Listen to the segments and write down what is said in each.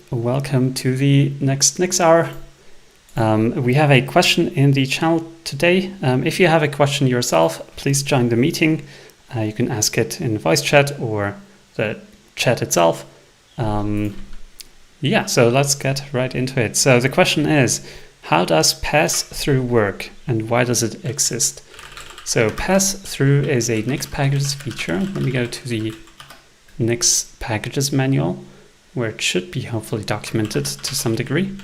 Welcome to the next Nix Hour. We have a question in the channel today. If you have a question yourself, please join the meeting. You can ask it in voice chat or the chat itself. Yeah, so let's get right into it. So the question is, how does passthru work and why does it exist? So passthru is a Nix packages feature. Let me go to the Nix packages manual, where it should be hopefully documented to some degree.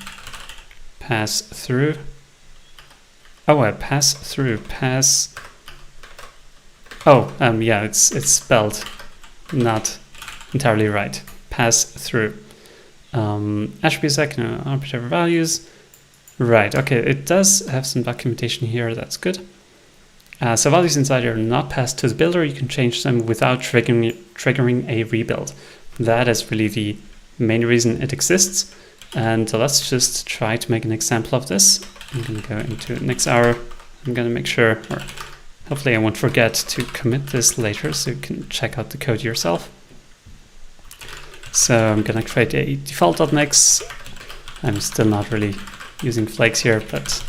Passthru. Yeah, it's spelled not entirely right. Passthru. Attribute sec, no arbitrary values. Right, okay, it does have some documentation here, that's good. So values inside are not passed to the builder. You can change them without triggering a rebuild. That is really the main reason it exists. And let's just try to make an example of this. I'm going to go into Nix Hour. I'm going to make sure, or hopefully I won't forget to commit this later so you can check out the code yourself. So I'm going to create a default.nix. I'm still not really using flakes here, but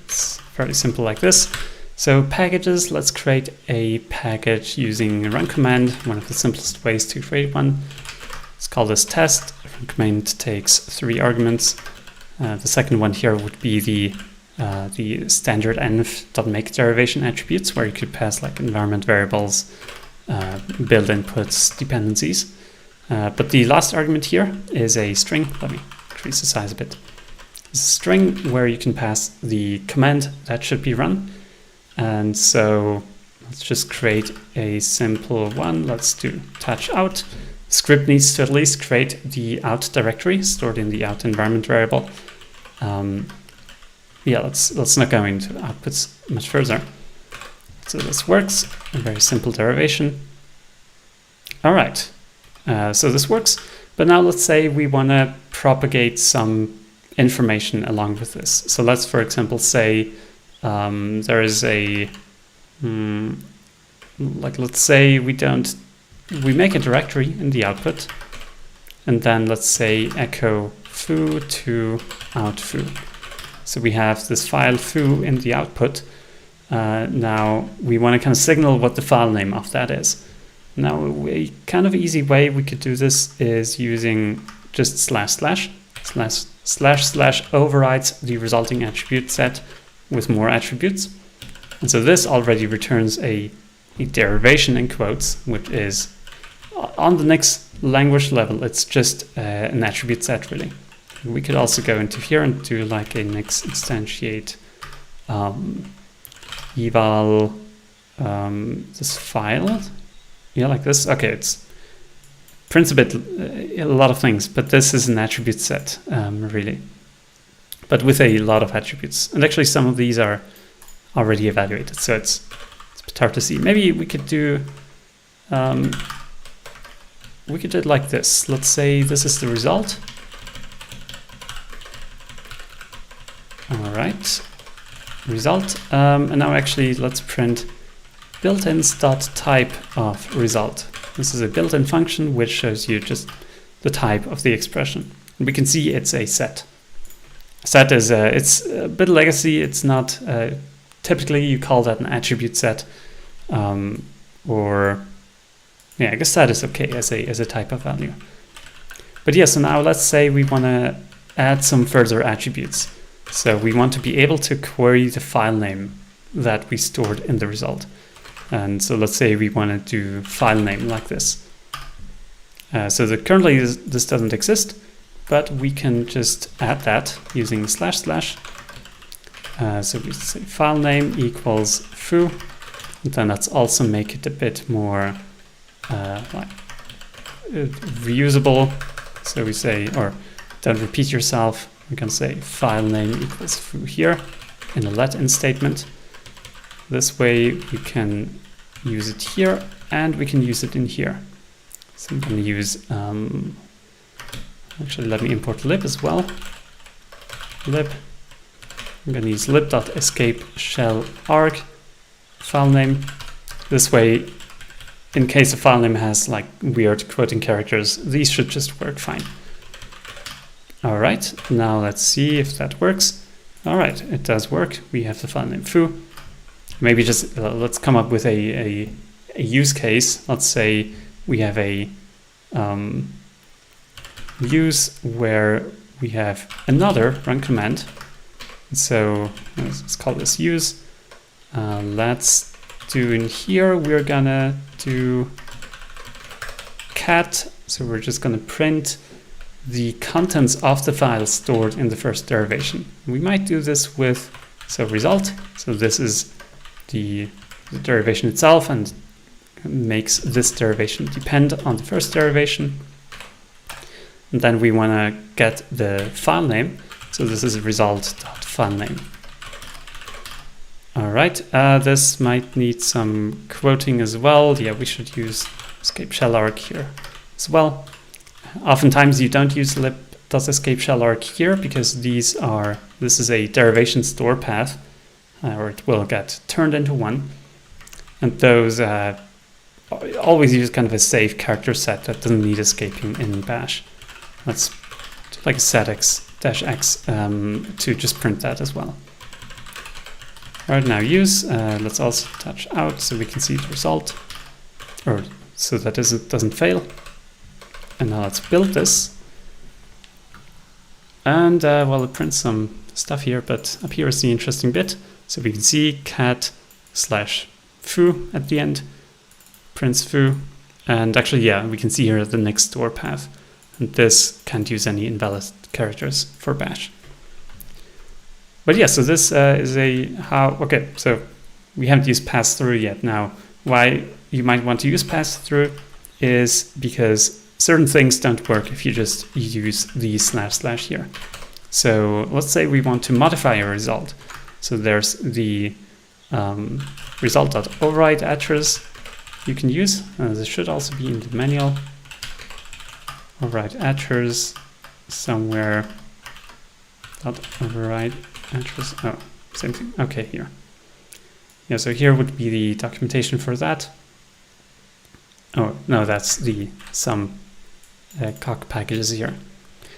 it's fairly simple like this. So packages, let's create a package using runCommand, one of the simplest ways to create one. Let's call this test. runCommand takes 3 arguments. The second one here would be the standard env.make derivation attributes, where you could pass like environment variables, build inputs, dependencies. But the last argument here is a string. Let me increase the size a bit. It's a string where you can pass the command that should be run. And so let's just create a simple one. Let's do touch out. Script needs to at least create the out directory stored in the out environment variable. Yeah, let's not go into outputs much further. So this works, a very simple derivation. All right, so this works. But now let's say we want to propagate some information along with this. So let's, for example, say there is a, let's say we make a directory in the output, and then let's say echo foo to out foo. So we have this file foo in the output. Now we want to kind of signal what the file name of that is. Now a kind of easy way we could do this is using just // overrides the resulting attribute set with more attributes. And so this already returns a derivation in quotes, which is on the Nix language level, it's just an attribute set really. We could also go into here and do like a nix-instantiate eval this file. Yeah, like this. Okay, it's prints a lot of things, but this is an attribute set really, but with a lot of attributes. And actually some of these are already evaluated, so it's a bit hard to see. Maybe we could do it like this. Let's say this is the result. All right, result. And now actually let's print built-ins.type of result. This is a built-in function which shows you just the type of the expression. And we can see it's a set. Set is it's a bit legacy. It's not typically you call that an attribute set, or yeah, I guess set is okay as a type of value. But yeah, so now let's say we want to add some further attributes. So we want to be able to query the file name that we stored in the result. And so let's say we want to do file name like this. So that currently this doesn't exist, but we can just add that using //. So we say file name equals foo, and then let's also make it a bit more reusable. So we say, or don't repeat yourself. We can say file name equals foo here in a let-in statement. This way we can use it here and we can use it in here. So I'm going to use, actually let me import lib as well. Lib. I'm going to use lib.escape shell arg file name. This way, in case a file name has like weird quoting characters, these should just work fine. All right, now let's see if that works. All right, it does work. We have the file name foo. Maybe just let's come up with a use case. Let's say we have a use where we have another run command. So let's call this use. Let's do in here, we're gonna do cat. So we're just gonna print the contents of the file stored in the first derivation. We might do this with, so result. So this is the derivation itself and makes this derivation depend on the first derivation. And then we want to get the file name. So this is result.filename. All right, this might need some quoting as well. Yeah, we should use specialArg here as well. Oftentimes you don't use lib.escape_shell_arg here because this is a derivation store path, or it will get turned into one. And those always use kind of a safe character set that doesn't need escaping in bash. Let's do like a setx-x to just print that as well. All right, now use. Let's also touch out so we can see the result, or so that it doesn't fail. And now let's build this. And well, it prints some stuff here, but up here is the interesting bit. So we can see cat/foo at the end, prints foo. And actually, yeah, we can see here the Nix store path. And this can't use any invalid characters for bash. But yeah, so this is okay, so we haven't used passthru yet. Now, why you might want to use passthru is because certain things don't work if you just use the // here. So let's say we want to modify a result. So there's the result.override attrset you can use. This should also be in the manual. Override attrset somewhere. Override attrset. Oh, same thing. Okay, here. Yeah, so here would be the documentation for that. Oh no, that's the some cock packages here.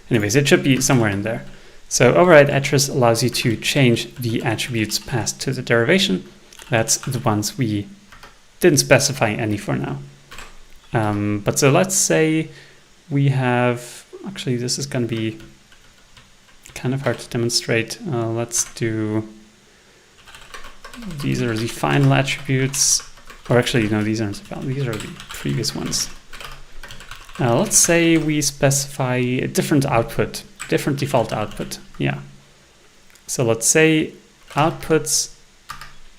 Anyways, it should be somewhere in there. So override attrset allows you to change the attributes passed to the derivation. That's the ones we didn't specify any for now. But so let's say we have, actually this is going to be kind of hard to demonstrate. Let's do, these are the final attributes, or actually no, these aren't the final, these are the previous ones. Let's say we specify a different output, different default output. Yeah. So let's say outputs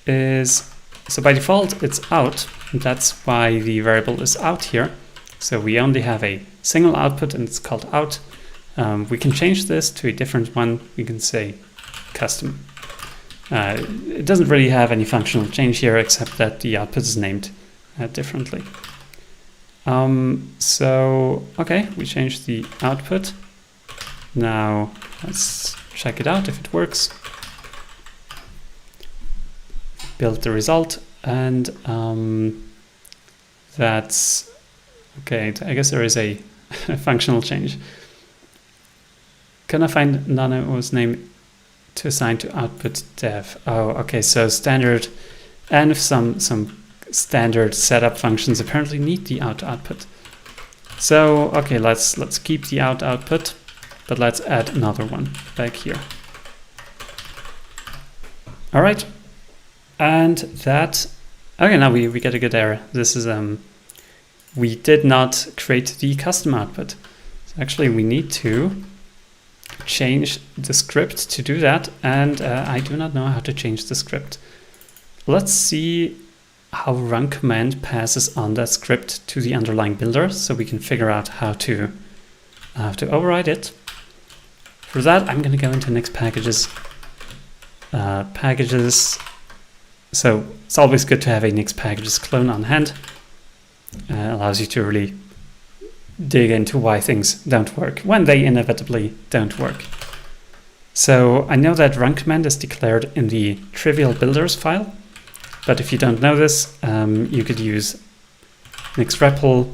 is, so by default it's out, and that's why the variable is out here. So we only have a single output and it's called out. We can change this to a different one. We can say custom. It doesn't really have any functional change here except that the output is named differently. So, okay, we changed the output. Now let's check it out if it works. Build the result, and that's okay. I guess there is a functional change. Can I find nano's name to assign to output dev? Oh, okay. So standard, and some standard setup functions apparently need the out output. So okay, let's keep the out output, but let's add another one back here. All right, and that, okay, now we get a good error. This is we did not create the custom output. So actually we need to change the script to do that, and I do not know how to change the script. Let's see how runCommand passes on that script to the underlying builder, so we can figure out how to override it. For that, I'm going to go into nixpkgs packages. So it's always good to have a nixpkgs clone on hand. Allows you to really dig into why things don't work when they inevitably don't work. So I know that runCommand is declared in the trivial builders file, but if you don't know this, you could use nixrepl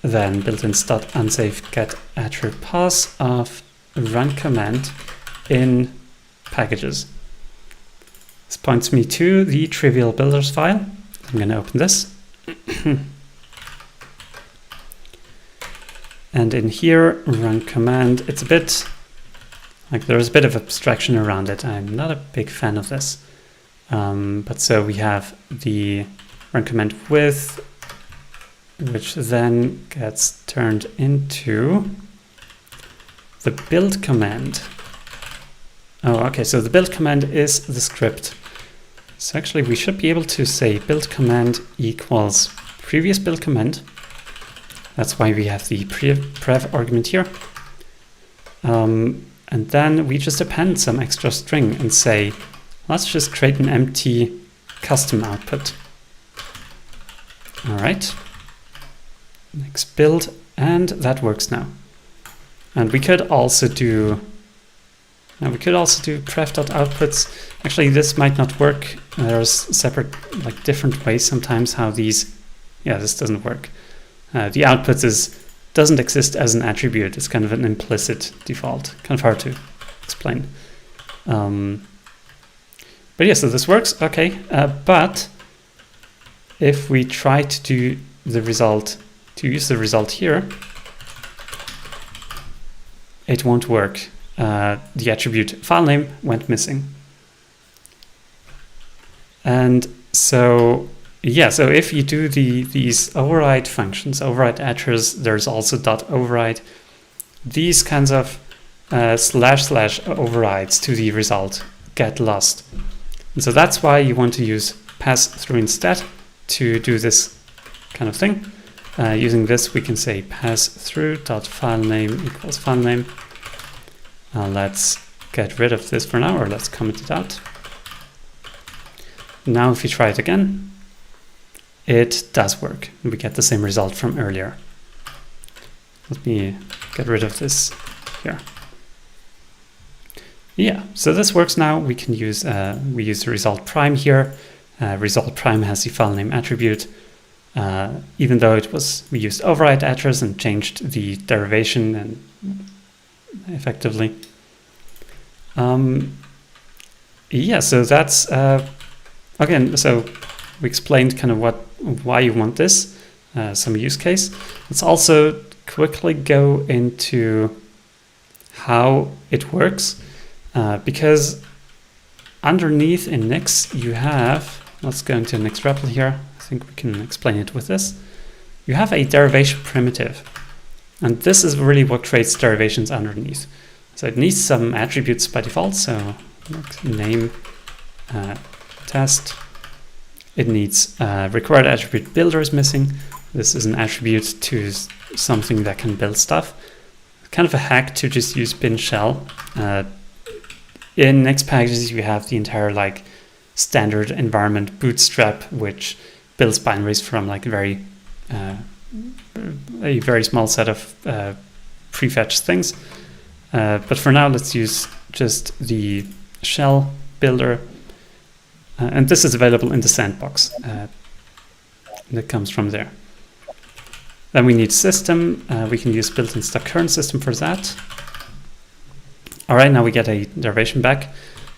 then built-in.unsafe get attribute pass of runCommand in packages. This points me to the trivial builders file. I'm going to open this. And in here, runCommand, it's a bit like there's a bit of abstraction around it. I'm not a big fan of this. But so we have the runCommand with, which then gets turned into the build command. Oh, okay, so the build command is the script. So actually we should be able to say build command equals previous build command. That's why we have the prev argument here. And then we just append some extra string and say, let's just create an empty custom output. All right. Next build, and that works now. And we could also do prev.outputs. Actually, this might not work. There's separate, like different ways sometimes how these, yeah, this doesn't work. The outputs doesn't exist as an attribute. It's kind of an implicit default, kind of hard to explain. But yeah, so this works, okay. But if we try to do the result, to use the result here, it won't work. The attribute file name went missing. And so, yeah, so if you do these override functions, override attrs, there's also .override. These kinds of / overrides to the result get lost. And so that's why you want to use passthru instead to do this kind of thing. Using this, we can say passthru.filename equals filename. Let's get rid of this for now, or let's comment it out. Now if you try it again, it does work. We get the same result from earlier. Let me get rid of this here. Yeah, so this works now. We can use we use the result prime here. Result prime has the file name attribute. Even though we used override attrs and changed the derivation and effectively. Yeah, so that's again. So we explained kind of why you want this, some use case. Let's also quickly go into how it works, because underneath in Nix you have. Let's go into Nix REPL here. I think we can explain it with this. You have a derivation primitive, and this is really what creates derivations underneath. So it needs some attributes by default. So name, test. It needs required attribute builder is missing. This is an attribute to something that can build stuff. Kind of a hack to just use bin shell. In Nix packages, you have the entire like standard environment bootstrap, which builds binaries from like a very small set of prefetched things. But for now, let's use just the shell builder. And this is available in the sandbox. That comes from there. Then we need system. We can use built-in.current system for that. All right, now we get a derivation back.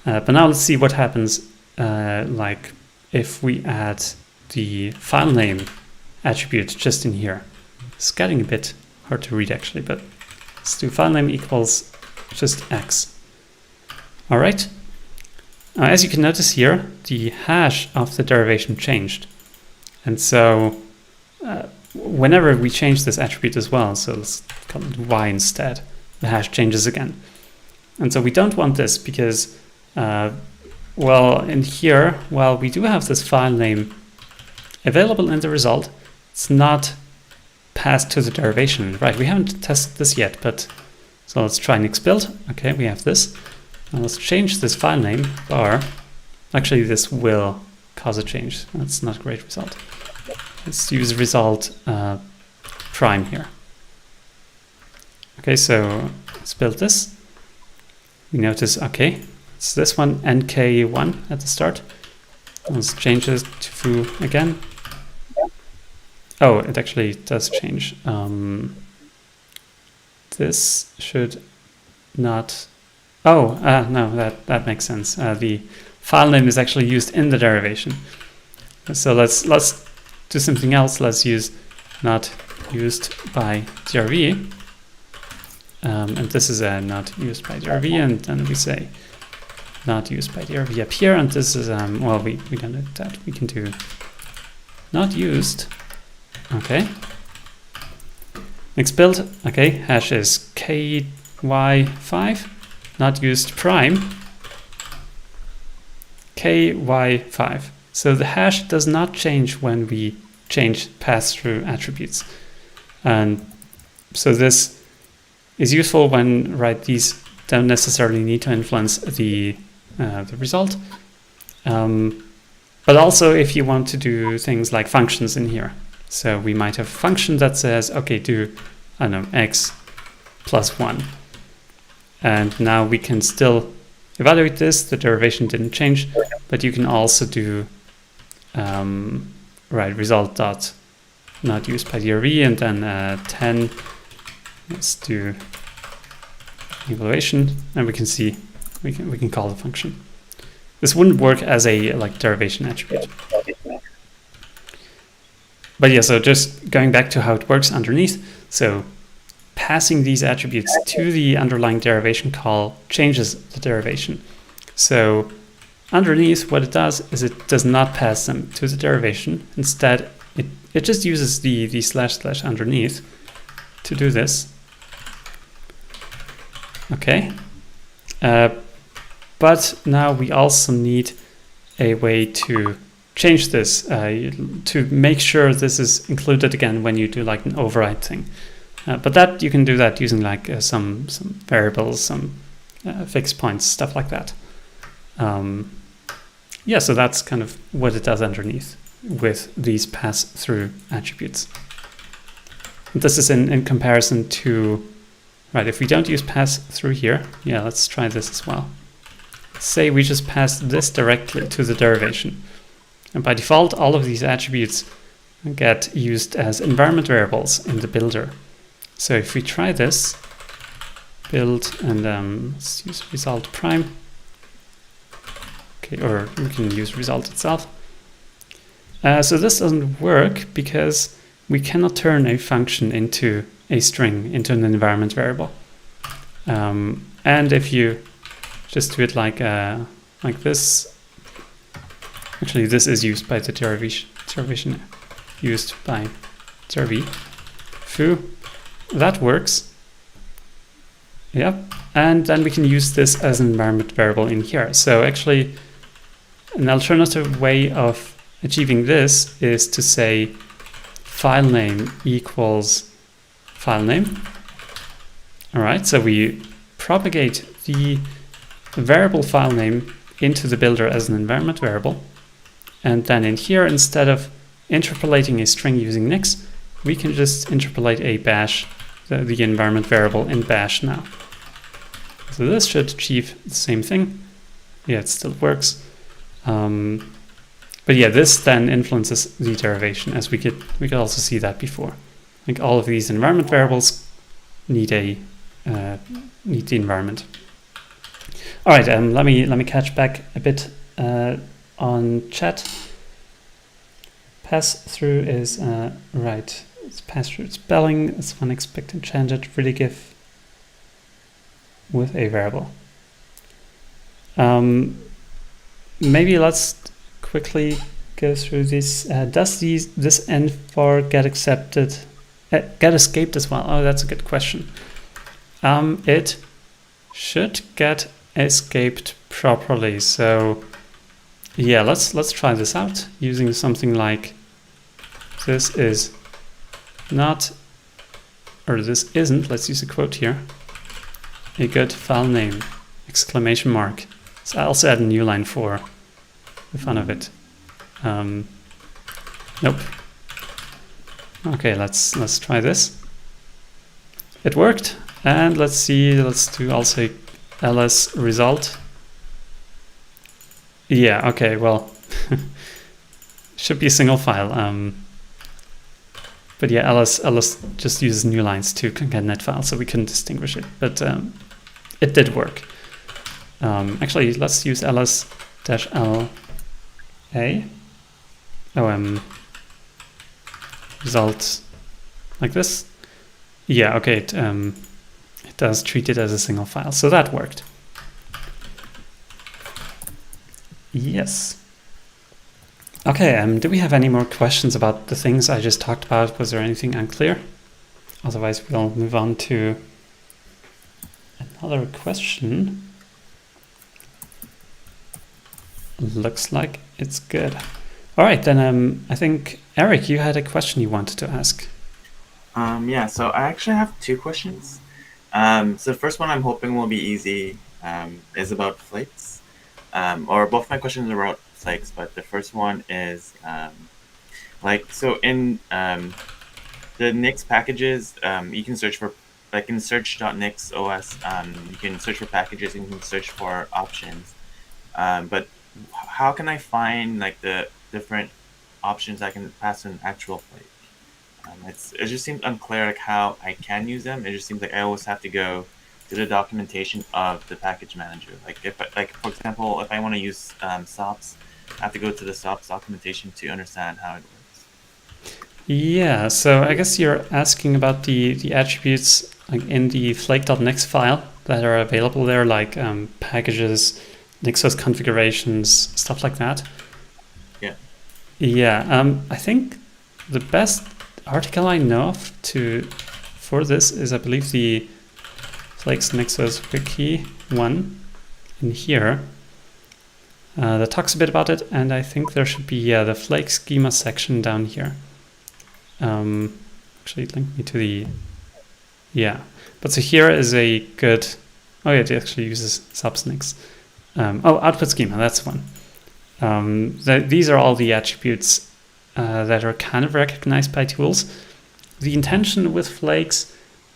But now let's see what happens like if we add the file name attribute just in here. It's getting a bit hard to read actually, but let's do file name equals just x. All right. As you can notice here, the hash of the derivation changed. And so whenever we change this attribute as well, so let's call it y instead, the hash changes again. And so we don't want this because, well, in here, while we do have this file name available in the result, it's not passed to the derivation. Right, we haven't tested this yet, but so let's try nix build. Okay, we have this. Now let's change this file name bar. Actually, this will cause a change. That's not a great result. Let's use result prime here. Okay, so let's build this. We notice, okay, it's this one, NK1 at the start. Let's change it to foo again. Oh, it actually does change. This should not. Oh, no, that makes sense. The file name is actually used in the derivation. So let's do something else. Let's use not used by DRV. And this is a not used by DRV, and then we say not used by DRV up here. And this is well, we don't do that. We can do not used. Okay. Next build. Okay, hash is ky5, not used prime ky5. So the hash does not change when we change pass-through attributes. And so this is useful when, right, these don't necessarily need to influence the result. But also if you want to do things like functions in here. So we might have a function that says, okay, do, I don't know, x plus 1. And now we can still evaluate this. The derivation didn't change, but you can also do right, result dot not used by DRV, and then 10. Let's do evaluation, and we can see we can call the function. This wouldn't work as a like derivation attribute. But yeah, so just going back to how it works underneath. So passing these attributes to the underlying derivation call changes the derivation. So underneath, what it does is it does not pass them to the derivation. Instead, it just uses the / underneath to do this. Okay. But now we also need a way to change this, to make sure this is included again when you do like an override thing. But that you can do that using like some variables, some fixed points, stuff like that. Yeah, so that's kind of what it does underneath with these pass-through attributes. This is in comparison to, right, if we don't use pass-through here, yeah, let's try this as well. Say we just pass this directly to the derivation. And by default, all of these attributes get used as environment variables in the builder. So if we try this, build, and let's use result prime. Okay, or we can use result itself. So this doesn't work because we cannot turn a function into a string, into an environment variable. And if you just do it like this, actually this is used by the derivation used by derv foo. That works. Yep. And then we can use this as an environment variable in here. So actually, an alternative way of achieving this is to say file name equals file name. All right, so we propagate the variable file name into the builder as an environment variable. And then in here, instead of interpolating a string using nix, we can just interpolate a bash, the environment variable in bash now. So this should achieve the same thing. Yeah, it still works. But yeah, this then influences the derivation, as we could also see that before. Like all of these environment variables need the environment. All right, let me catch back a bit on chat. Pass-through is right. It's pass-through spelling. It's unexpected change really give with a variable. Maybe let's quickly go through this. Does this end for get accepted, get escaped as well? Oh, that's a good question. It should get escaped properly. So yeah, let's try this out using something like this is not, or this isn't, let's use a quote here, a good file name, exclamation mark. So I also add a new line for the fun of it. Nope. Okay, let's try this. It worked, and let's see, let's do also ls result. Yeah, okay, well, should be a single file. But yeah, ls just uses new lines to concatenate files, so we couldn't distinguish it. But it did work. Actually, let's use ls-la result like this. Yeah, okay, it does treat it as a single file, so that worked. Yes. Okay, do we have any more questions about the things I just talked about? Was there anything unclear? Otherwise, we'll move on to another question. Looks like it's good. All right, then I think, Eric, you had a question you wanted to ask. Yeah, so I actually have two questions. So the first one I'm hoping will be easy is about flakes. Or both my questions are about flakes, but the first one is so in the Nix packages, you can search for, like in search.nixos, you can search for packages and you can search for options. But how can I find like the different options I can pass in actual flake? It just seems unclear like how I can use them. It just seems like I always have to go to the documentation of the package manager. Like for example, if I want to use SOPs, I have to go to the SOPs documentation to understand how it works. Yeah, so I guess you're asking about the attributes like in the flake.nix file that are available there, like packages, nixos configurations, stuff like that. Yeah. Yeah, I think the best article I know of for this is, I believe, the flakes nixos wiki one in here that talks a bit about it, and I think there should be the flake schema section down here. Actually, link me to the but so here is a good. Oh yeah, it actually uses subsnix. Output schema, that's one. These are all the attributes that are kind of recognized by tools. The intention with flakes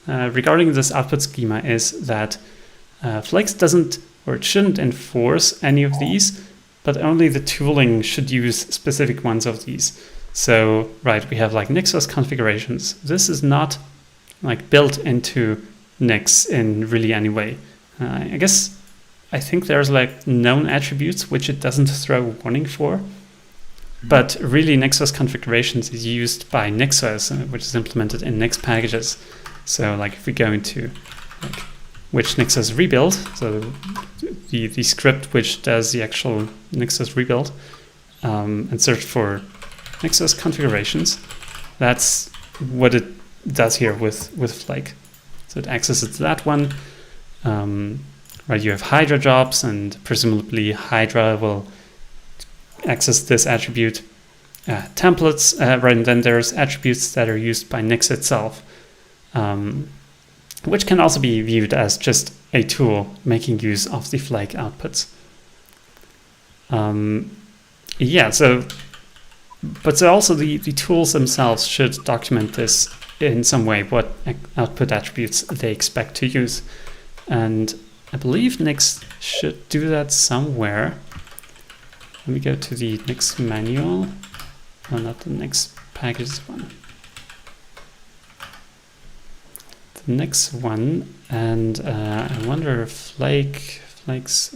regarding this output schema is that flakes doesn't, or it shouldn't enforce any of these, but only the tooling should use specific ones of these. So, right, we have like nixos configurations. This is not like built into Nix in really any way. I think there's like known attributes which it doesn't throw a warning for. But really, nixos configurations is used by nixos, which is implemented in Nix packages. So, like, if we go into like which nixos rebuild, so the script which does the actual nixos rebuild, and search for nixos configurations, that's what it does here with flake. So it accesses that one. Right, you have Hydra jobs, and presumably Hydra will access this attribute. Templates, right, and then there's attributes that are used by Nix itself, which can also be viewed as just a tool making use of the flake outputs. So also the tools themselves should document this in some way, what output attributes they expect to use. And I believe Nix should do that somewhere. Let me go to the Nix manual. Oh, not the Nix packages one. The Nix one, and I wonder if flakes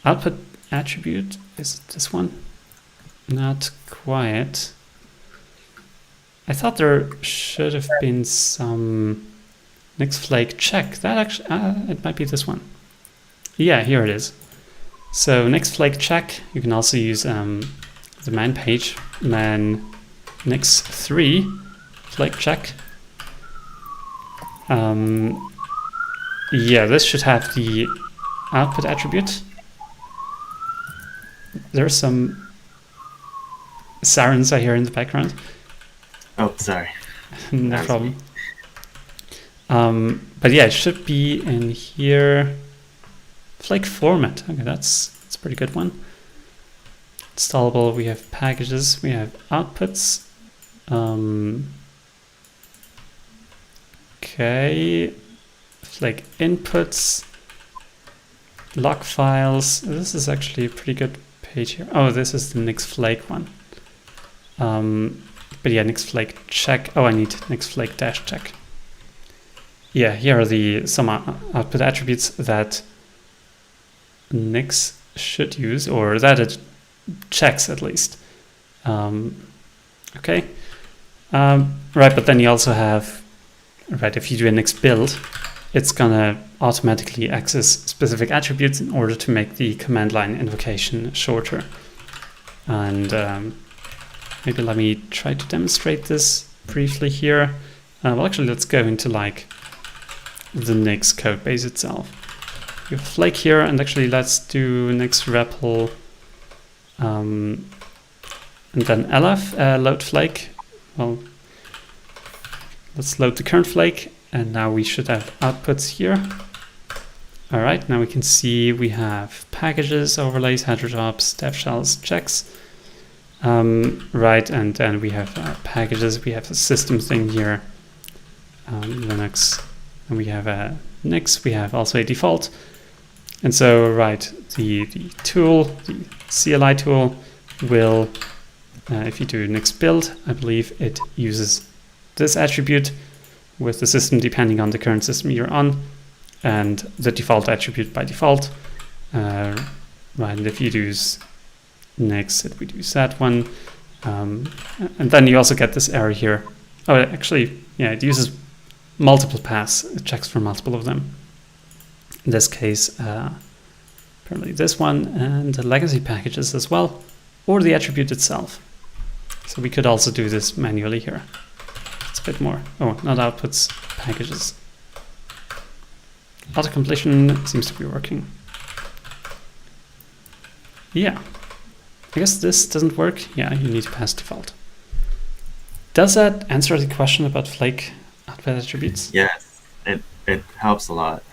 output attribute, is it this one? Not quite. I thought there should have been some Nix flake check. That actually, it might be this one. Yeah, here it is. So Nix flake check, you can also use the man page, man nix3 flake check. This should have the output attribute. There's some sirens I hear in the background. Oh, sorry. No problem. But yeah, it should be in here. Flake format. Okay, that's a pretty good one. Installable. We have packages. We have outputs. Okay. Flake inputs. Log files. This is actually a pretty good page here. Oh, this is the Nix flake one. but yeah, nixflake check. Oh, I need nixflake dash check. Yeah, here are some output attributes that Nix should use, or that it checks at least. Okay. Right, but then you also have, right, if you do a nix build, it's gonna automatically access specific attributes in order to make the command line invocation shorter. And maybe let me try to demonstrate this briefly here. Well, actually, let's go into like the Nix code base itself. We have flake here, and actually let's do nix repl and then lf load flake. Well, let's load the current flake, and now we should have outputs here. All right, now we can see we have packages, overlays, header jobs, dev shells, checks. Right, and then we have packages. We have a system thing here, Linux, and we have a Nix. We have also a default. And so, right, the tool, the CLI tool will, if you do nix build, I believe it uses this attribute with the system depending on the current system you're on, and the default attribute by default. Right, and if you use nix, it would use that one. And then you also get this error here. Oh, actually, yeah, it uses multiple paths. It checks for multiple of them. In this case, apparently this one, and the legacy packages as well, or the attribute itself. So we could also do this manually here. It's a bit more. Oh, not outputs, packages. Auto-completion seems to be working. Yeah. I guess this doesn't work. Yeah, you need to pass default. Does that answer the question about flake output attributes? Yes, it helps a lot.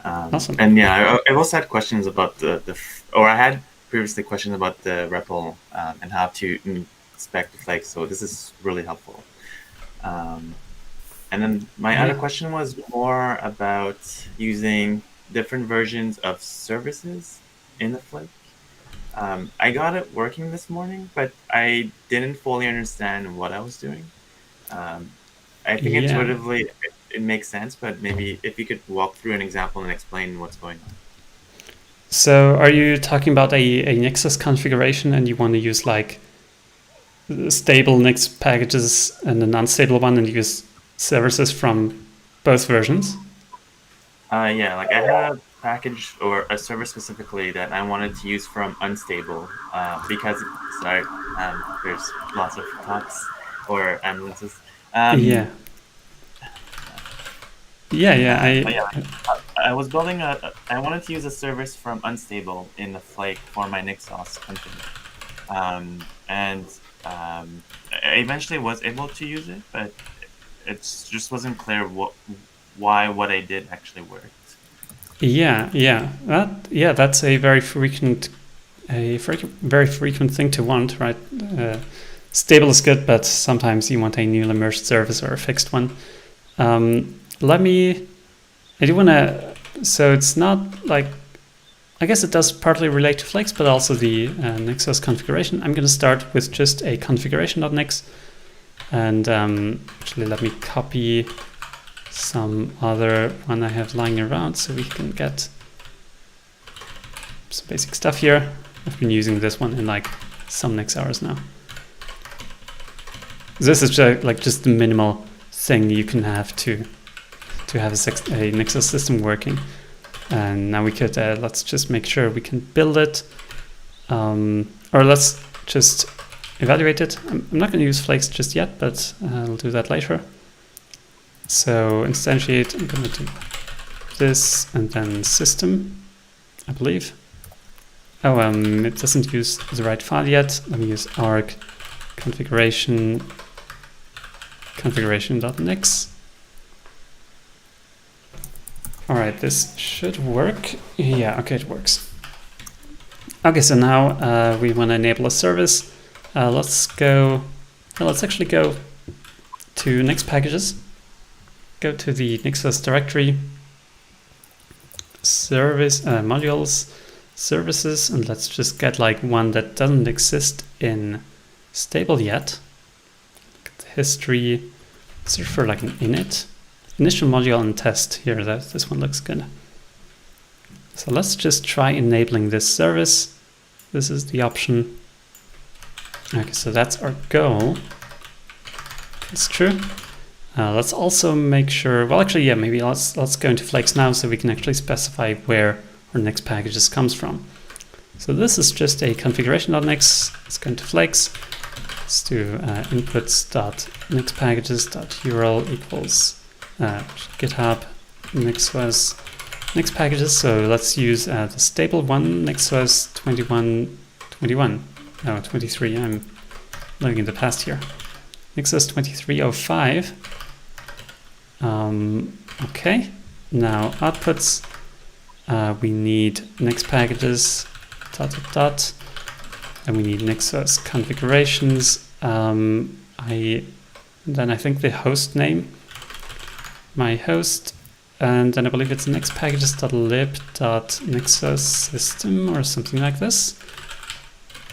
Awesome. And yeah, I also had questions about or I had previously questions about the REPL and how to inspect the flakes. So this is really helpful. And then my other question was more about using different versions of services in the flake. I got it working this morning, but I didn't fully understand what I was doing. I think intuitively it makes sense, but maybe if you could walk through an example and explain what's going on. So are you talking about a Nexus configuration and you want to use like stable Nix packages and an unstable one and use services from both versions? Yeah, like I had a package or a service specifically that I wanted to use from unstable because, sorry, there's lots of talks or ambulances. I was building I wanted to use a service from unstable in the flake for my nixos config. I eventually was able to use it, but it just wasn't clear why what I did actually worked. That's a very frequent thing to want, right? Stable is good, but sometimes you want a newly merged service or a fixed one. I do want to, so it's not like, I guess it does partly relate to flakes, but also the Nixos configuration. I'm going to start with just a configuration.nix, and actually let me copy some other one I have lying around so we can get some basic stuff here. I've been using this one in like some Nix hours now. This is just the minimal thing you can have to have a Nixos system working. And now we could, let's just make sure we can build it. Or let's just evaluate it. I'm not going to use flakes just yet, but I'll do that later. So instantiate, I'm going to do this and then system, I believe. Oh, it doesn't use the right file yet. Let me use arg configuration.nix. All right, this should work. Yeah, okay, it works. Okay, so now we want to enable a service. Let's actually go to Nix packages. Go to the Nixos directory, service modules, services, and let's just get like one that doesn't exist in stable yet. history. Search for like an init. Initial module and test here. This one looks good. So let's just try enabling this service. This is the option. Okay, so that's our goal. It's true. Let's also make sure, well, actually, yeah, maybe let's go into flakes now so we can actually specify where our Nix packages comes from. So this is just a configuration.nix. Let's go into flakes. Let's do inputs.nixpackages.url equals GitHub nixos Nix packages. So let's use the stable one, nixos 2121. No, 23. I'm living in the past here. Nixos 2305. Okay. Now outputs. We need Nix packages. And we need nixos configurations. Then I think the host name. My host. And then I believe it's nixpkgs.lib.nixos-system or something like this.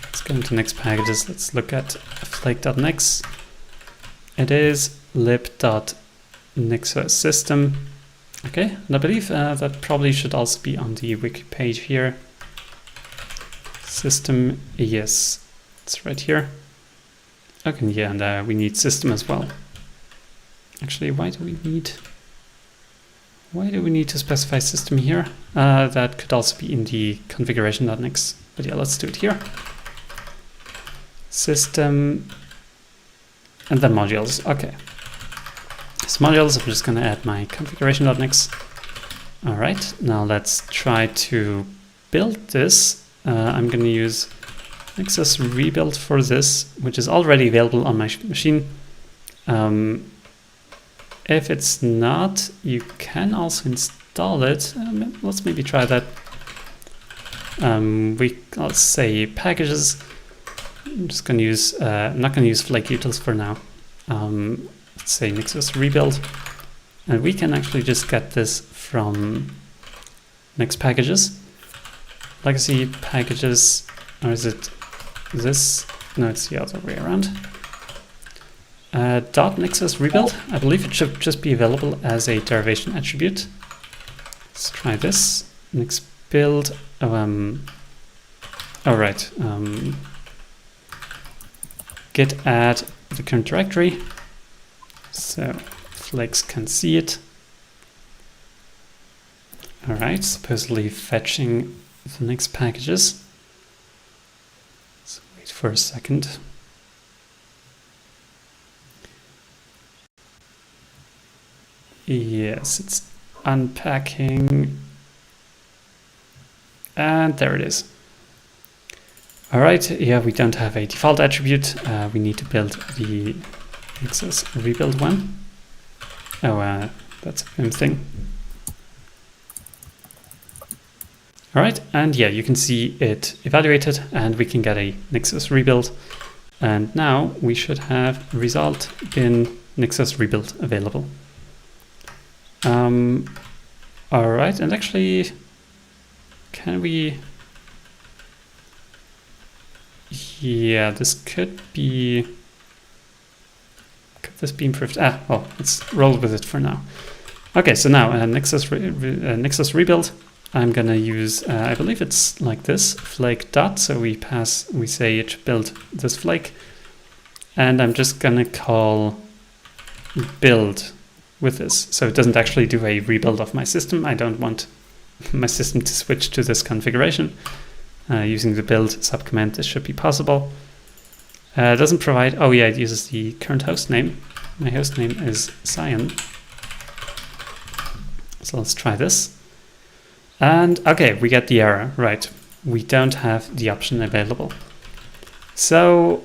Let's go into Nix packages. Let's look at flake.nix. It is lib.nixos-system. Okay, and I believe that probably should also be on the wiki page here. System, yes, it's right here. Okay, yeah, and we need system as well. Actually, why do we need to specify system here? That could also be in the configuration.nix. But yeah, let's do it here. System, and then modules. Okay. So modules, I'm just going to add my configuration.nix. All right, now let's try to build this. I'm going to use nixos rebuild for this, which is already available on my machine. If it's not, you can also install it. Let's maybe try that. Let's say packages. I'm just going to use, I'm not going to use flake utils for now. Let's say nixos rebuild. And we can actually just get this from Nix packages. Legacy packages, or is it this? No, it's the other way around. .nixos rebuild, I believe it should just be available as a derivation attribute. Let's try this. Nix build. Alright. Git add the current directory. So flakes can see it. Alright, supposedly fetching the Nix packages. Let's wait for a second. Yes, it's unpacking. And there it is. All right, yeah, we don't have a default attribute. We need to build the nixos rebuild one. Oh, that's a Vim thing. All right, and yeah, you can see it evaluated and we can get a nixos rebuild. And now we should have result bin nixos rebuild available. All right, and actually, can we? Yeah, this could be. Could this be improved? Well, let's roll with it for now. Okay, so now nixos rebuild. I'm gonna use, I believe it's like this, flake dot. So we say it should build this flake, and I'm just gonna call build with this. So it doesn't actually do a rebuild of my system. I don't want my system to switch to this configuration. Using the build subcommand, this should be possible. It doesn't provide, oh yeah, it uses the current host name. My host name is Cyan. So let's try this. And okay, we get the error, right. We don't have the option available. So,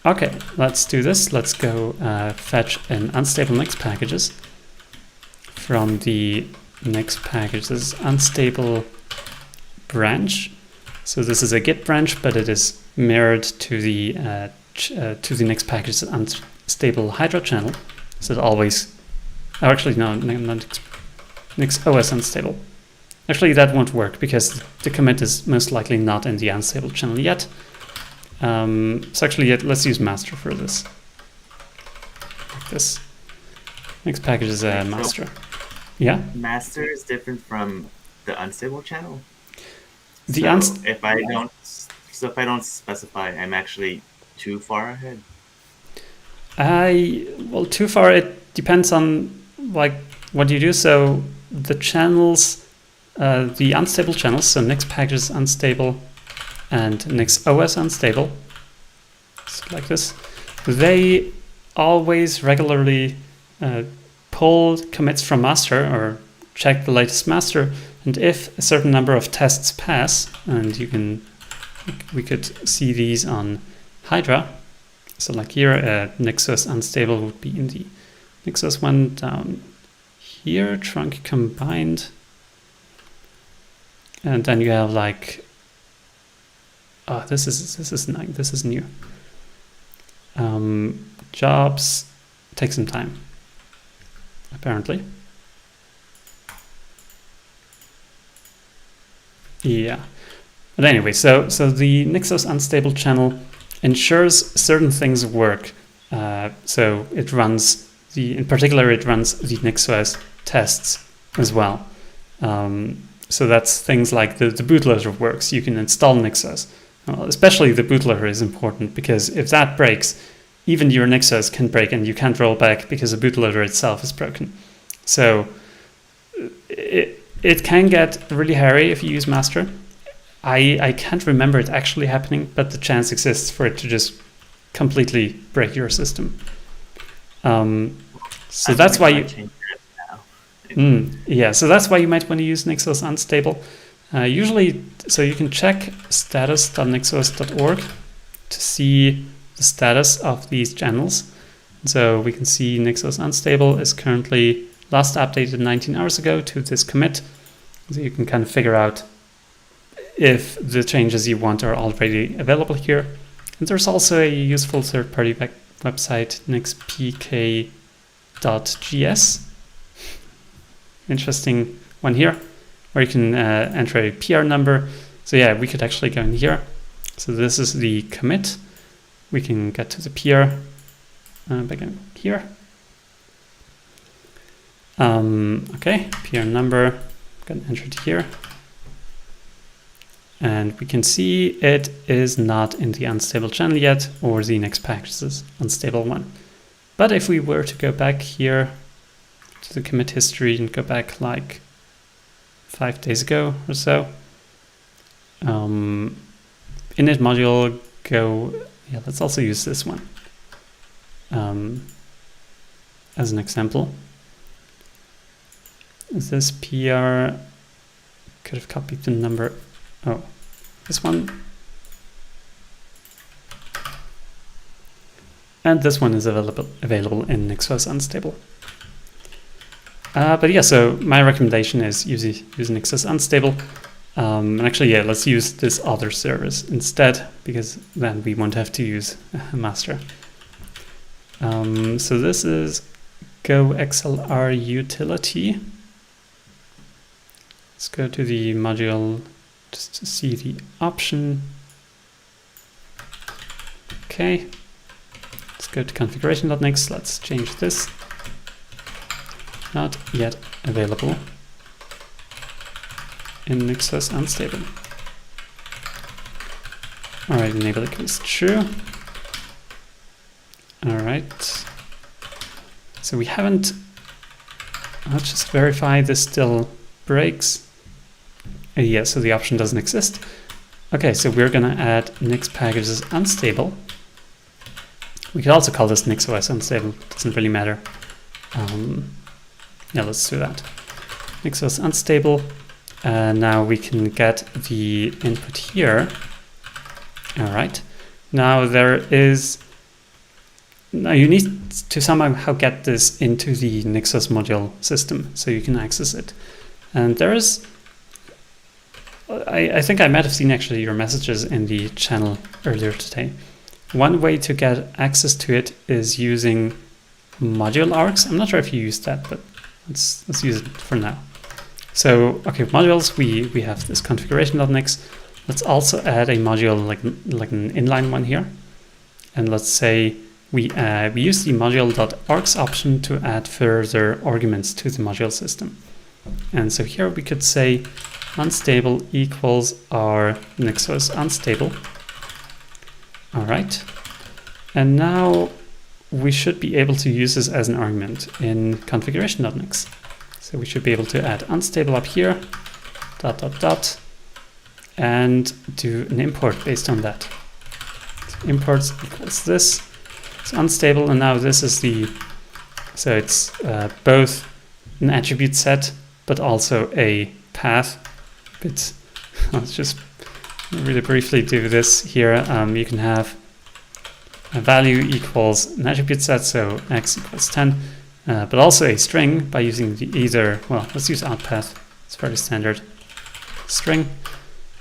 okay, let's do this. Let's go fetch an unstable Nix packages from the Nix packages unstable branch. So this is a Git branch, but it is mirrored to the Nix packages unstable Hydra channel. So it always, oh, actually no, not Nix OS unstable. Actually, that won't work because the commit is most likely not in the unstable channel yet. So actually, let's use master for this. like this. Nix packages master. So Yeah. master is different from the unstable channel. The So if I don't specify, I'm actually too far ahead. Well, too far. It depends on like what you do. So the channels, the unstable channels, so nix packages unstable and nix os unstable, so like this, they always regularly pull commits from master or check the latest master, and if a certain number of tests pass, and we could see these on Hydra. So like here, nixos unstable would be in the nixos one down here, trunk combined, and then you have like, oh, this is new. Jobs take some time, apparently. Yeah, but anyway, so the nixos unstable channel ensures certain things work. So it runs in particular, it runs the nixos tests as well. So that's things like the bootloader works. You can install nixos. Especially the bootloader is important, because if that breaks, even your nixos can break and you can't roll back because the bootloader itself is broken. So it can get really hairy if you use master. I can't remember it actually happening, but the chance exists for it to just completely break your system. So that's why yeah, so that's why you might want to use nixos unstable. Usually, so you can check status.nixos.org to see the status of these channels. So we can see nixos unstable is currently last updated 19 hours ago to this commit. So you can kind of figure out if the changes you want are already available here. And there's also a useful third-party website, nixpkgs. Interesting one here, where you can enter a PR number. So yeah, we could actually go in here. So this is the commit. We can get to the PR back in here. Okay, PR number, I'm gonna enter it here. And we can see it is not in the unstable channel yet, or the Nix packages unstable one. But if we were to go back here to the commit history and go back like 5 days ago or so, init module go, yeah, let's also use this one as an example. This PR could have copied the number. Oh, this one. And this one is available in nixos-unstable. But yeah, so my recommendation is use nixos-unstable. And actually, yeah, let's use this other service instead, because then we won't have to use master. So this is Go XLR utility. Let's go to the module just to see the option. Okay, let's go to configuration.nix. Let's change this. Not yet available in nixos-unstable. All right, enable equals true. All right. So we haven't. Let's just verify this still breaks. Yeah, so the option doesn't exist. Okay, so we're gonna add nix packages unstable. We could also call this nixos unstable, doesn't really matter. Yeah, let's do that. Nixos unstable. Now we can get the input here. All right. Now now you need to somehow get this into the Nixos module system so you can access it. And there is, I think I might have seen actually your messages in the channel earlier today. One way to get access to it is using specialArgs. I'm not sure if you used that, but let's use it for now. So, okay, modules, we have this configuration.nix. Let's also add a module like an inline one here. And let's say we use the module.args option to add further arguments to the module system. And so here we could say unstable equals our nixos-unstable. All right. And now we should be able to use this as an argument in configuration.nix. So we should be able to add unstable up here, ... and do an import based on that. So imports equals this. It's unstable, and now this is the, so it's both an attribute set, but also a path. But let's just really briefly do this here. You can have a value equals an attribute set, so x equals 10, but also a string by using the either, well, let's use outpath. It's very standard string.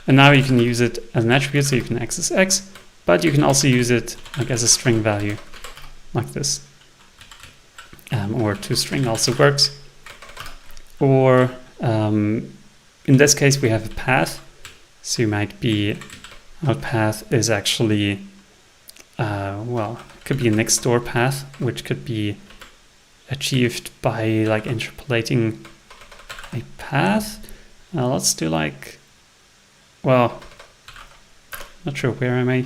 And now you can use it as an attribute, so you can access x, but you can also use it like as a string value, like this. Or toString also works. Or in this case, we have a path. So you might be, outpath is actually, well, it could be a next door path, which could be achieved by like interpolating a path. Let's do like, well, not sure where am I.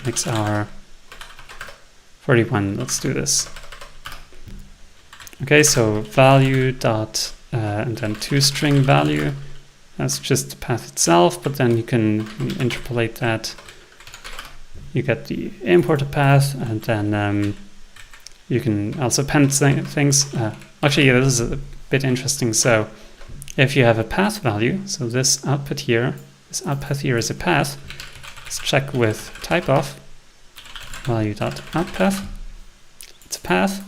Nix Hour 41. Let's do this. Okay, so value dot and then toString value. That's just the path itself, but then you can interpolate that. You get the imported path, and then you can also append things. Actually, yeah, this is a bit interesting. So if you have a path value, so this output here is a path. Let's check with typeof value.outpath. It's a path.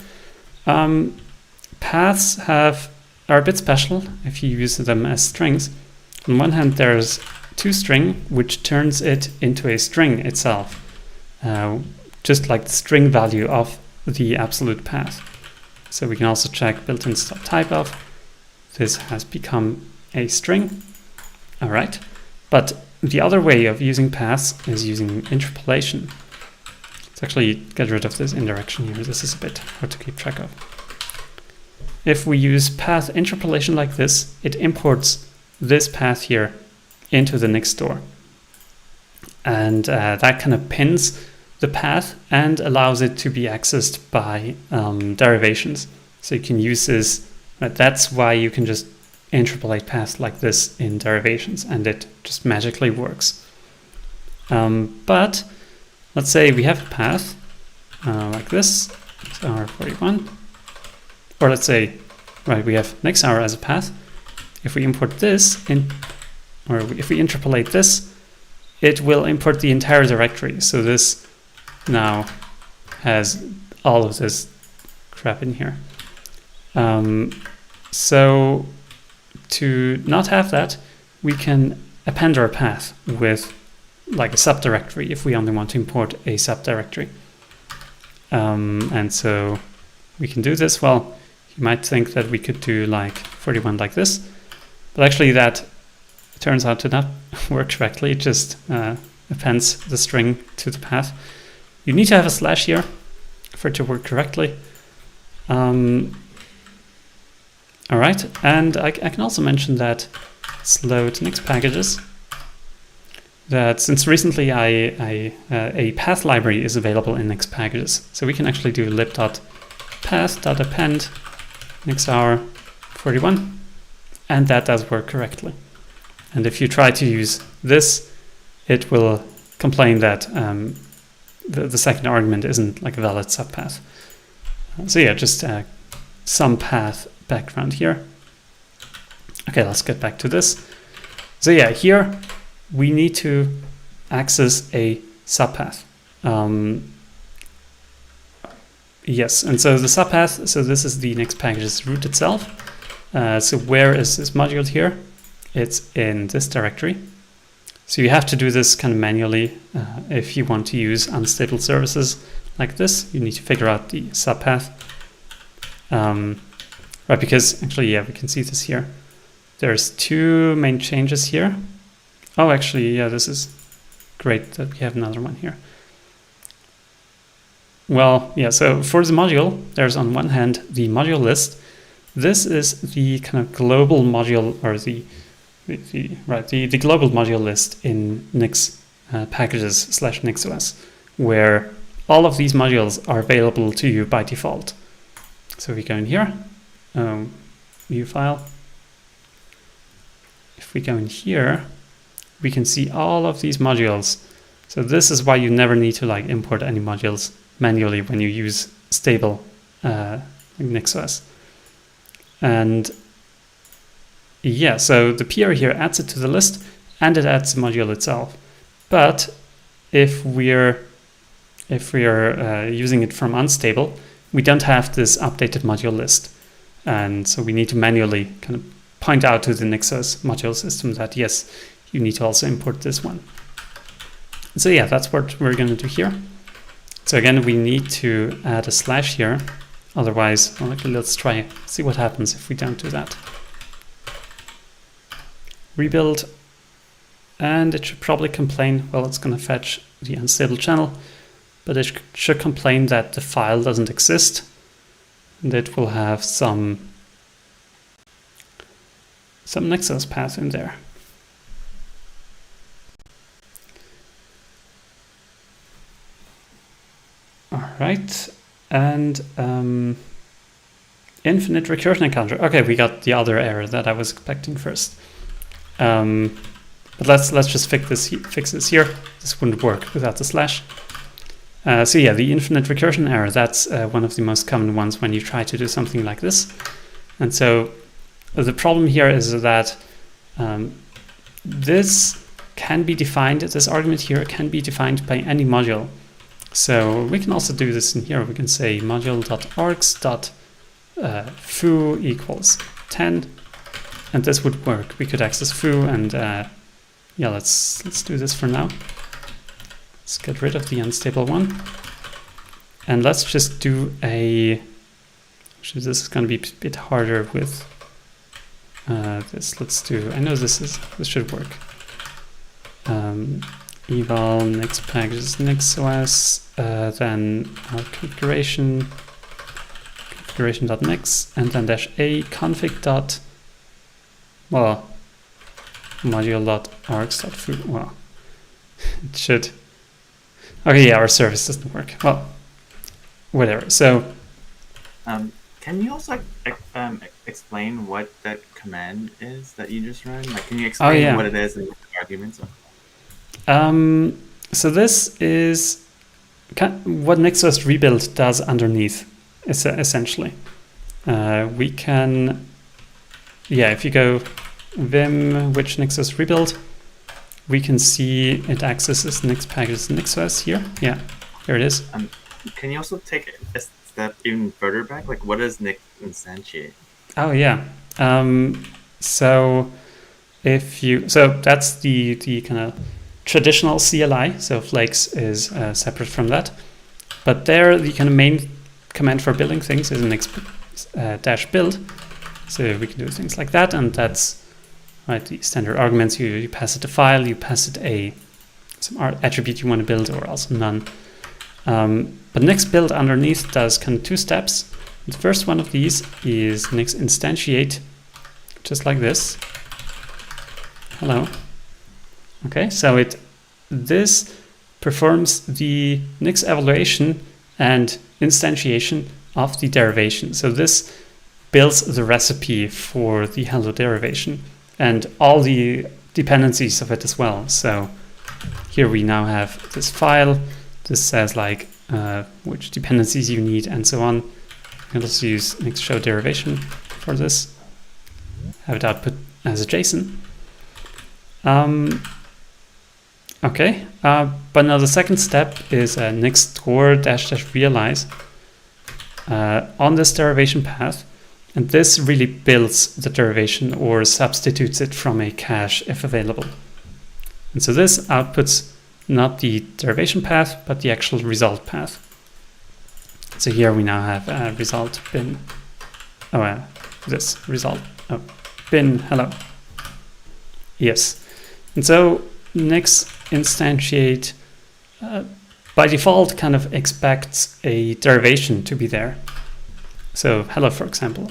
Paths are a bit special if you use them as strings. On one hand, there's toString, which turns it into a string itself, just like the string value of the absolute path. So we can also check built-in typeof. This has become a string. All right. But the other way of using paths is using interpolation. Let's actually get rid of this indirection here. This is a bit hard to keep track of. If we use path interpolation like this, it imports this path here into the Nix store. And that kind of pins the path and allows it to be accessed by derivations. So you can use this. Right? That's why you can just interpolate paths like this in derivations, and it just magically works. But let's say we have a path like this, Hour 41. Or let's say, right, we have Nix Hour as a path. If we import this in, or if we interpolate this, it will import the entire directory. So this now has all of this crap in here. So to not have that, we can append our path with like a subdirectory if we only want to import a subdirectory. And so we can do this. Well, you might think that we could do like 41 like this, but actually that turns out to not work correctly. It just appends the string to the path. You need to have a slash here for it to work correctly. All right, and I can also mention that let's load Nix packages. That since recently a path library is available in Nix packages, so we can actually do lib.path.append Nix Hour 41, and that does work correctly. And if you try to use this, it will complain that the second argument isn't like a valid subpath. So yeah, just some path background here. Okay, let's get back to this. So yeah, here we need to access a subpath. Yes, and so the subpath, so this is the Nix packages root itself. So where is this module here? It's in this directory. So you have to do this kind of manually if you want to use unstable services like this. You need to figure out the subpath. Right, because actually, yeah, we can see this here. There's two main changes here. Oh, actually, yeah, this is great that we have another one here. well, yeah, so for the module, there's on one hand the module list. This is the kind of global module, or the global module list in Nix packages / nixos, where all of these modules are available to you by default. So we go in here, view file. If we go in here, we can see all of these modules. So this is why you never need to like import any modules manually when you use stable nixos. And yeah, so the PR here adds it to the list and it adds the module itself. But if we're using it from unstable, we don't have this updated module list. And so we need to manually kind of point out to the Nixos module system that yes, you need to also import this one. So yeah, that's what we're going to do here. So again, we need to add a slash here. Otherwise, well, actually, let's try, see what happens if we don't do that. Rebuild, and it should probably complain, well, it's going to fetch the unstable channel, but it should complain that the file doesn't exist, and it will have some Nixos path in there. All right, and infinite recursion encounter. Okay, we got the other error that I was expecting first. But let's just fix this here. This wouldn't work without the slash. So yeah, the infinite recursion error, that's one of the most common ones when you try to do something like this. And so the problem here is that this can be defined, this argument here can be defined by any module. So we can also do this in here. We can say module.args.foo equals 10, and this would work. We could access foo, and yeah, let's do this for now. Let's get rid of the unstable one, and let's just do a. Actually, this is going to be a bit harder with this. Let's do. I know this should work. Eval nixpkgs nixos, then our configuration.nix, and then -a config dot, well, module.args.foo. Well, it should. Okay, yeah, our service doesn't work. Well, whatever. So, can you also explain what that command is that you just ran? Like, can you explain what it is and what the arguments are? So this is what Nixos rebuild does underneath, essentially. We can, yeah, if you go vim which Nixos rebuild, we can see it accesses nixpkgs nixos here. Yeah, here it is. Can you also take a step even further back? Like, what is nix-instantiate? Oh yeah. So if you, so that's the kind of traditional CLI, so flakes is separate from that. But there, the kind of main command for building things is nix-build. So we can do things like that, and that's right. The standard arguments. You pass it a file, you pass it some attribute you want to build, or also none. But nix-build underneath does kind of two steps. The first one of these is nix-instantiate, just like this. Hello. Okay, so this performs the Nix evaluation and instantiation of the derivation. So this builds the recipe for the hello derivation and all the dependencies of it as well. So here we now have this file. This says like which dependencies you need and so on. You can also use nix show derivation for this. Have it output as a JSON. Okay, but now the second step is nix store -- realize on this derivation path, and this really builds the derivation or substitutes it from a cache if available. And so this outputs not the derivation path, but the actual result path. So here we now have result bin, this result, bin hello. Yes, and so nix-instantiate by default kind of expects a derivation to be there. So hello, for example.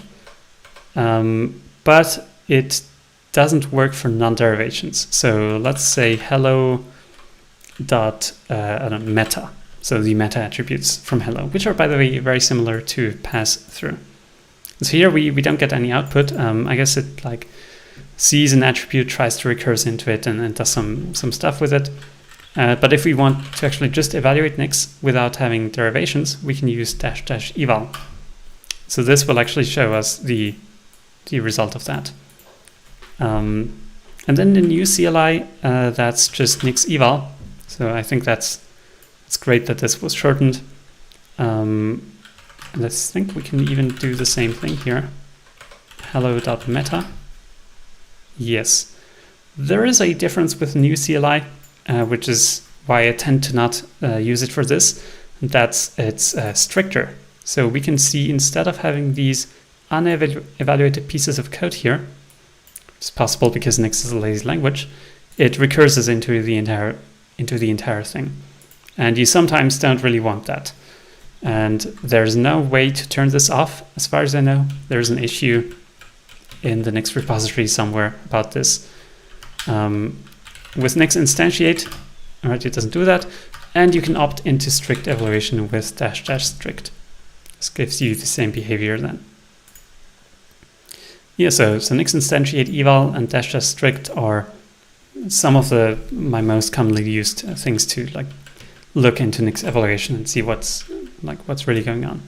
But it doesn't work for non-derivations. So let's say hello dot I don't know, meta. So the meta attributes from hello, which are, by the way, very similar to passthru. So here we don't get any output. I guess it like sees an attribute, tries to recurse into it, and does some stuff with it. But if we want to actually just evaluate Nix without having derivations, we can use --eval. So this will actually show us the result of that. And then the new CLI, that's just nix-eval. So I think it's great that this was shortened. And I think we can even do the same thing here. Hello.meta. Yes. There is a difference with new CLI, which is why I tend to not use it for this. It's stricter. So we can see, instead of having these unevaluated pieces of code here, it's possible because Nix is a lazy language, it recurses into the entire thing. And you sometimes don't really want that. And there's no way to turn this off, as far as I know. There's an issue in the Nix repository somewhere about this. With nix-instantiate, it doesn't do that. And you can opt into strict evaluation with --strict. This gives you the same behavior then. Yeah, so nix-instantiate eval and --strict are some of my most commonly used things to like look into Nix evaluation and see what's really going on.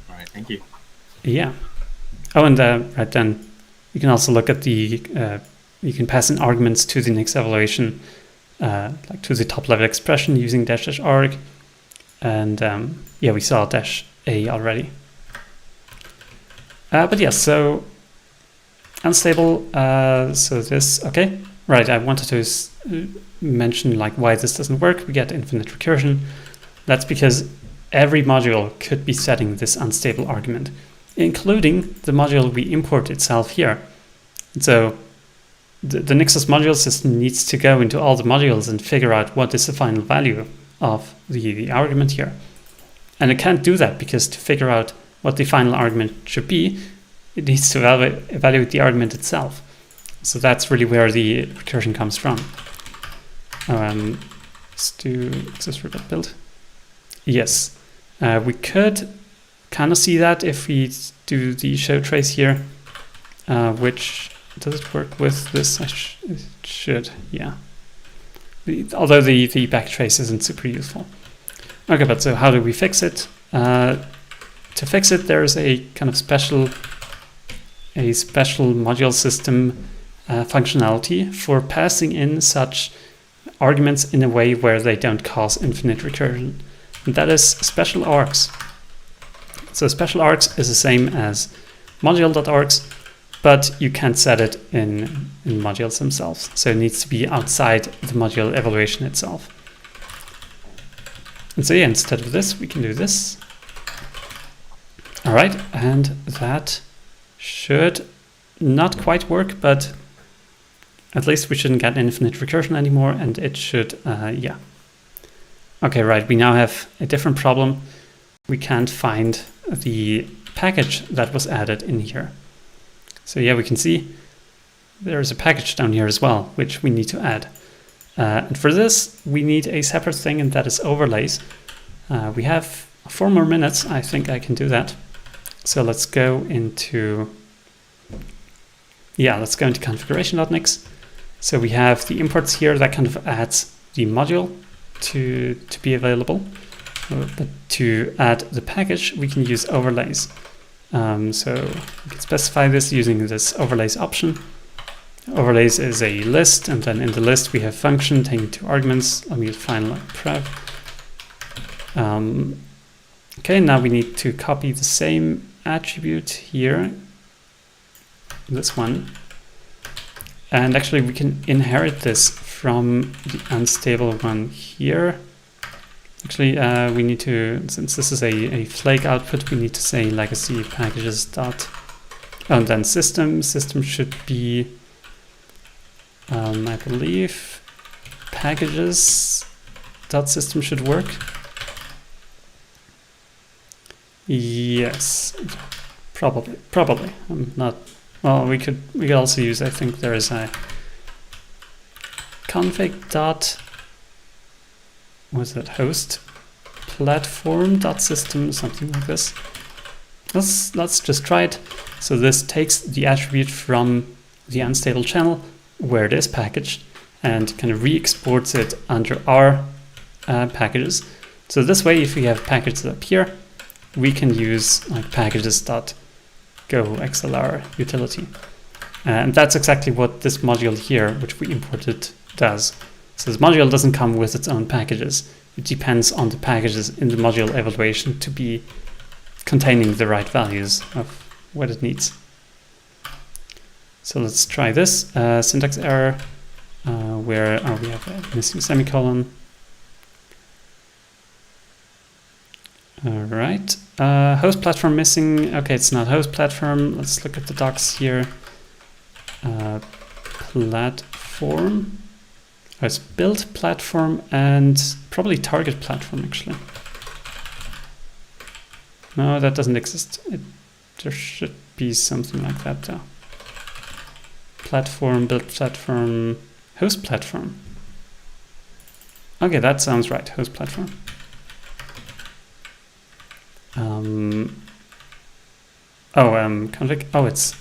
All right, thank you. Yeah. Oh, and right then you can also look at the you can pass in arguments to the Nix evaluation, like to the top level expression using --arg, and yeah, we saw -a already. But yeah, so unstable. So this, okay, right. I wanted to mention like why this doesn't work. We get infinite recursion. That's because every module could be setting this unstable argument, including the module we import itself here. So the Nixos module system needs to go into all the modules and figure out what is the final value of the argument here. And it can't do that because to figure out what the final argument should be, it needs to evaluate the argument itself. So that's really where the recursion comes from. Let's do access_build. Yes, we could kind of see that if we do the show trace here, which does it work with this? It should, yeah. Although the backtrace isn't super useful. Okay, but so how do we fix it? To fix it, there's a kind of special module system functionality for passing in such arguments in a way where they don't cause infinite recursion. And that is specialArgs. So specialArgs is the same as module.args, but you can't set it in modules themselves. So it needs to be outside the module evaluation itself. And so yeah, instead of this, we can do this. All right, and that should not quite work, but at least we shouldn't get infinite recursion anymore, and it should, yeah. Okay, right, we now have a different problem. We can't find the package that was added in here. So yeah, we can see there's a package down here as well, which we need to add. And for this, we need a separate thing, and that is overlays. We have 4 more minutes. I think I can do that. So let's go into, yeah, let's go into configuration.nix. So we have the imports here that kind of adds the module to be available. But to add the package, we can use overlays. So we can specify this using this overlays option. Overlays is a list, and then in the list we have function taking 2 arguments. Let me define like prev. Okay, now we need to copy the same attribute here, this one. And actually we can inherit this from the unstable one here. Actually, we need to, since this is a flake output, we need to say legacy packages dot, and then system should be, I believe, packages.system should work. Yes, probably. I'm not. Well, we could also use. I think there is a config dot. Was it host platform.system, something like this. Let's just try it. So this takes the attribute from the unstable channel where it is packaged and kind of re-exports it under our packages. So this way, if we have packages up here, we can use like packages.goxlr utility. And that's exactly what this module here, which we imported, does. So this module doesn't come with its own packages. It depends on the packages in the module evaluation to be containing the right values of what it needs. So let's try this. Syntax error, where we have a missing semicolon. All right, host platform missing. Okay, it's not host platform. Let's look at the docs here. Platform. Oh, it's build platform and probably target platform actually. No, that doesn't exist. There should be something like that though. Platform, build platform, host platform. Okay, that sounds right. Host platform. Config. Oh, it's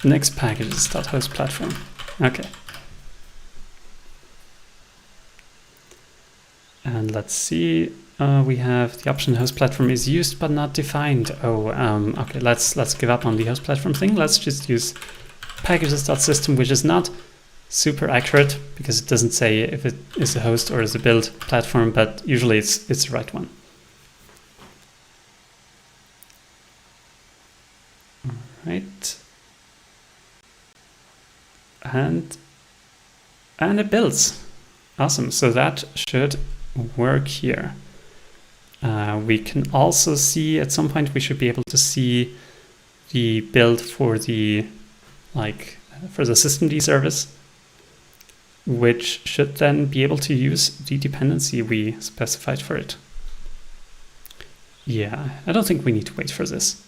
nixpkgs.host platform. Okay. And let's see. We have the option host platform is used but not defined. Oh, okay. Let's give up on the host platform thing. Let's just use packages.system, which is not super accurate because it doesn't say if it is a host or is a build platform, but usually it's the right one. All right. And it builds. Awesome. So that should work here. We can also see at some point we should be able to see the build for the systemd service, which should then be able to use the dependency we specified for it. Yeah, I don't think we need to wait for this.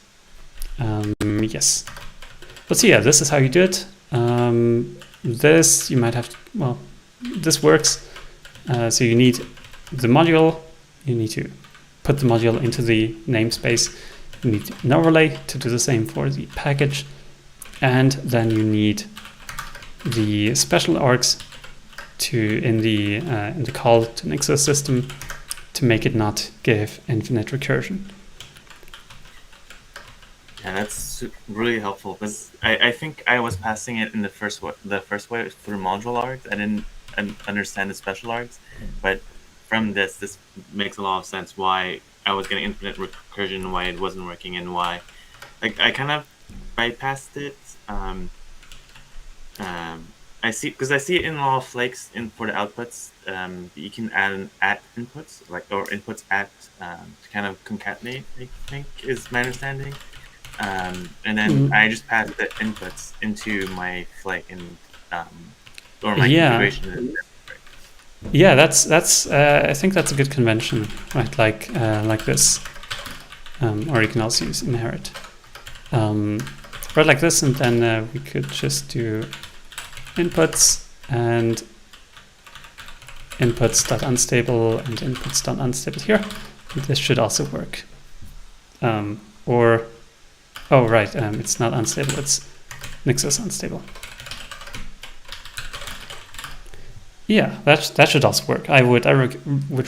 Yes. But so yeah, this is how you do it. This you might have to, well, this works. So you need the module, you need to put the module into the namespace, you need an overlay to do the same for the package, and then you need the specialArgs in the call to nixos system to make it not give infinite recursion. Yeah, that's really helpful because I think I was passing it in the first way through module-args. I didn't understand the specialArgs, but from this makes a lot of sense why I was getting infinite recursion, why it wasn't working, and why I kind of bypassed it. I see it in a lot of flakes for the outputs. You can add an at inputs, or inputs at to kind of concatenate, I think is my understanding. And then I just pass the inputs into my flake and or my configuration. Yeah, that's I think that's a good convention, right? Like this, or you can also use inherit, right like this, and then we could just do inputs and inputs.unstable and inputs.unstable here. And this should also work. Oh right, it's not unstable, it's nixos-unstable. Yeah, that should also work. I would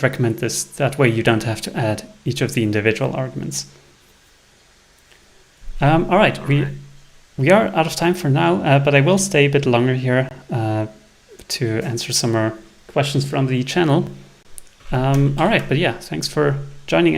recommend this. That way you don't have to add each of the individual arguments. All right, we are out of time for now, but I will stay a bit longer here to answer some more questions from the channel. All right, but yeah, thanks for joining in.